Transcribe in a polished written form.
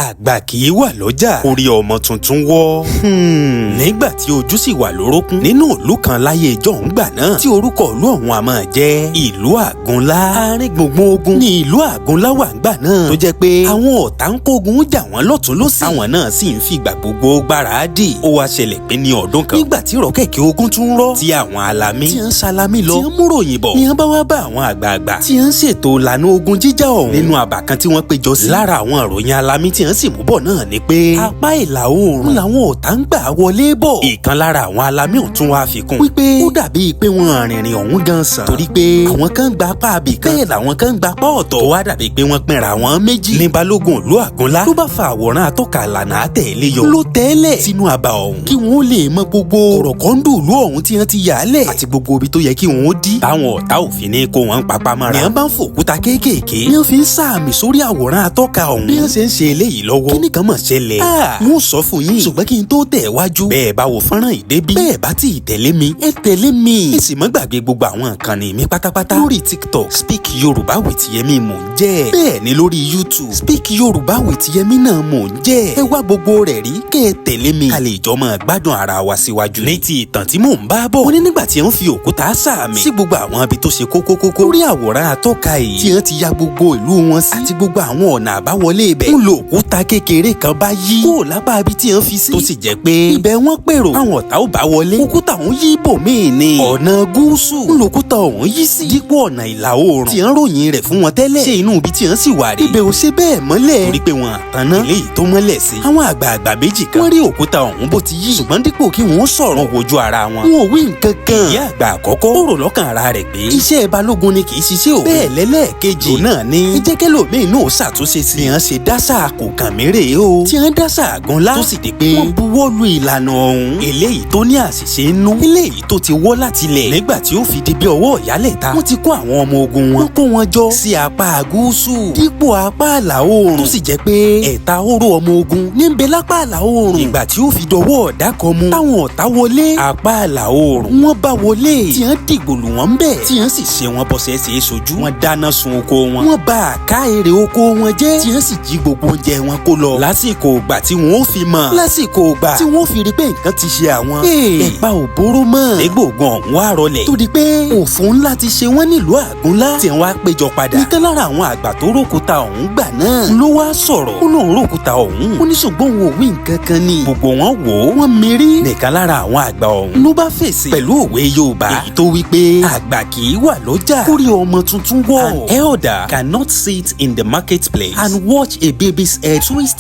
àgbà kì í wà lọ́jà orí ọmọ tuntun wọ́. nígbà tí ojú sì wà lórókún nínú ìlú kan láyé ìjọ́un gbà náà tí orúkọ ìlú ọ̀hún a máa jẹ́ ìlú Àgúnlá. àárín gbùngbùn ogun ní ìlú Àgúnlá wà ńgbà náà tó jẹ́ pé àwọn ọ̀tá ń kógun jà wọ́n lọ́tún lósì. àwọn náà sì ń fìgbà gbogbo gbáradì. ó wá ṣẹlẹ̀ pé ní ọdún kan nígbà tí rọ́kẹ̀kẹ́ ogun tún rọ́ tí àwọn alamí tí ń salami lọ tí ń múròyìn bọ̀ ni wọ́n bá wá bá àwọn àgbààgbà tí ń ṣètò ìlànà ogun jíjà ọ̀hún nínú àbá kan tí wọ́n péjọ sí. lára àwọn ìròyìn alamí tí wọ́n sì mú bọ̀ náà ni pé apá ìlà oòrùn làwọn ọ̀tá ń gbà wọlé bọ̀. ìkan lára àwọn alamí ọ̀tún wá fi kún wípé ó dàbí pé wọ́n rìnrìn ọ̀hún gan sàn torí pé àwọn kan gba apá abì kan bẹ́ẹ̀ làwọn kan gba apá ọ̀tọ̀ tó wá dàbí pé wọ́n pinra wọn méjì. ní balógun ìlú Àgúnlá ló bá fa àwòrán atọ́ka ìlànà àtẹ̀lé yọ ló tẹ́lẹ̀ sínú àbá ọ̀hún kí wọ́n lè mọ gbogbo kọ̀rọ̀kọ́ndù ìlú ọ̀hún tí wọ́n ti yà á lẹ̀ àti gbogbo ibi tó yẹ kí wọ́n dí. táwọn ọ̀tá òfin ní kó wọn papá mọ́ra. ní wọ́n bá ń fòkúta kéékèèké ní wọ́n fi ń sàmì sórí àwòrán atọ́ka ọ̀hún. bí wọ́n ṣe ń ṣe eléyìí lọ́wọ́ kíní kan mọ̀ ṣẹlẹ̀. wọ́n sọ fún yín ṣùgbọ́n kí n tó tẹ̀ wájú. bẹ́ẹ̀ bá wo fọ́nrán ìdébí. bẹ́ẹ̀ bá ti tẹ̀lé mi ẹ tẹ̀lé mi. ẹ sì má gbàgbé gbogbo àwọn ìkànnì mi pátápátá. lórí TikTok Speak Yoruba with Yemi mò ń jẹ́. bẹ́ẹ̀ ni lórí YouTube Speak Yoruba with Yemi náà mò ń jẹ́. ẹ wá gbogbo rẹ̀ rí kẹ́ ẹ tẹ̀lé mi. ká lè jọ máa gbádùn ara wa síwájú. ní ti ìtàn tí mò ń bá bọ̀. wọ́n ní nígbà tí wọ́n fi òkúta sàmì sí gbogbo àwọn ibi tó ṣe kókókókó. lórí àwòrán atọ́ka yìí tí wọ́n ti ya gbogbo ìlú wọn sí. àti gbogbo àwọn ọ̀nà àbáwọlé ibẹ̀. ń lo òkúta kékeré kan bá yí. kó lápá ibi tí wọ́n fi sí. tó sì jẹ́ pé ibẹ̀ wọ́n pèrò. àwọn ọ̀tá ò bá wọlé. òkúta ọ̀hún yí ibòmíì ni. ọ̀nà gúúsù. ń lo òkúta ọ̀hún yí sí. dípò ọ̀nà ìlà oòrùn. tí wọ́n ròyìn rẹ̀ fún wọn tẹ́lẹ̀. ṣé inú ibi tí wọ́n sì wà rí. ibẹ̀ ò ṣe bẹ́ẹ̀ mọ́lẹ̀. torí pé wọn àtàná eléyìí tó mọ́lẹ̀ sí. àwọn àgbààgbà méjì kan. wọ́n rí òkúta ọ̀hún bó ti yí. ṣùgbọ́n dípò kí wọ́n sọ̀rọ̀ wọn wojú ara wọn. wọn ò wí nǹkan kan. ìyá àgbà àkọ́kọ́ ó rò lọ́kàn ara rẹ̀ pé iṣẹ́ balógun ni kì í ṣiṣẹ́ òun. bẹ́ẹ̀ lẹ́lẹ́ẹ̀kejì òun náà ni ìjẹ́kẹ́lòmíì náà ṣàtúnṣe sí. ìyẹn ṣe dáṣà kò kàn mérè o. tí wọ́n dáṣà Àgúnlá tó sì di pé wọ́n buwọ́ lu ìlànà ọ̀hún. eléyìí tó ní àṣìṣe nú. eléyìí tó ti wọ́ láti lẹ̀. nígbà tí ó fi di bí ọwọ́ ìyálẹ̀ta wọ́n ti kó àwọn ọmọ ogun wọn. wọ́n kó wọn jọ sí apá gúúsù dípò apá àlà oòrùn. tó sì jẹ́ pé ẹ̀ta oró ọmọ ogun ní ń bẹ lápá àlà oòrùn. ìgbà tí ó fi dọwọ́ ọ̀dà kan mu táwọn ọ̀tá wọlé apá àlà oòrùn wọ́n bá wọlé tí wọ́n dìgbò lù wọ́n bẹ̀ tí wọ́n sì ṣe wọn bọ́sẹ̀ ṣe é sojú. wọ́n dáná sun oko wọn. wọ́n bà àká èrè oko wọn jẹ́ tí wọ́n sì jí gbogbo oúnjẹ wọn kó lọ. lásìkò ìgbà tí wọ́n ó fi mọ̀. lásìkò ìgbà tí wọ́n ó fi rí pé nǹkan ti ṣe àwọn. ẹ̀pà ò bóró mọ́. egbòogun ọ̀hún wá rọlẹ̀. tó di pé òfò ńlá ti ṣe wọ́n nílùú Àgúnlá tí wọ́n á péjọ padà. nìkan lára àwọn àgbà tó rókúta ọ̀hún gbà náà ló wá sọ̀rọ̀. ó lóun rókúta ọ̀hún. ó ní ṣùgbọ́n òun ò wí nǹkan kan ni. gbogbo wọn wò ó wọ́n mérí. nìkan lára àwọn àgbà ọ̀hún ló bá fèsì pẹ̀lú òwe Yorùbá èyí tó wí pé àgbà kì í wà lọ́jà kórí ọmọ tuntun wọ̀. An elder cannot sit in the marketplace and watch a baby's head twist